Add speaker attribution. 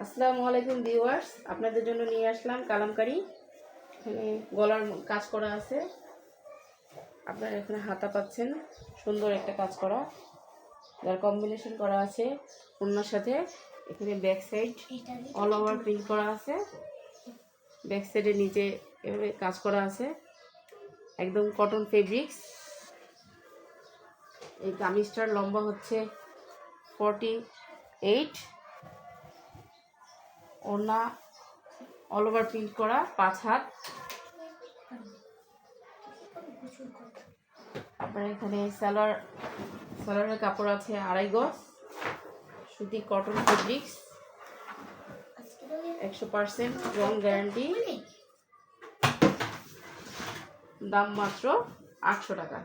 Speaker 1: আসসালামু আলাইকুম ভিউয়ার্স, আপনাদের জন্য নিয়ে আসলাম কালামকারী। এখানে গলার কাজ করা আছে, আপনারা এখানে হাতা পাচ্ছেন, সুন্দর একটা কাজ করা যার কম্বিনেশন করা আছে ওড়নার সাথে। এখানে back side all over print করা আছে, ব্যাক সাইডে নিচে এভাবে কাজ করা আছে, একদম কটন ফেব্রিক্স। এই কামিজটার লম্বা হচ্ছে 48, ওড়না অল ওভার প্রিন্ট করা, 5 হাত। আপনার এখানে সালোয়ারের কাপড় আছে 2.5 গজ, সুতি কটন ফেব্রিক্স, 100% রং গ্যারান্টি। দাম মাত্র 800 টাকা।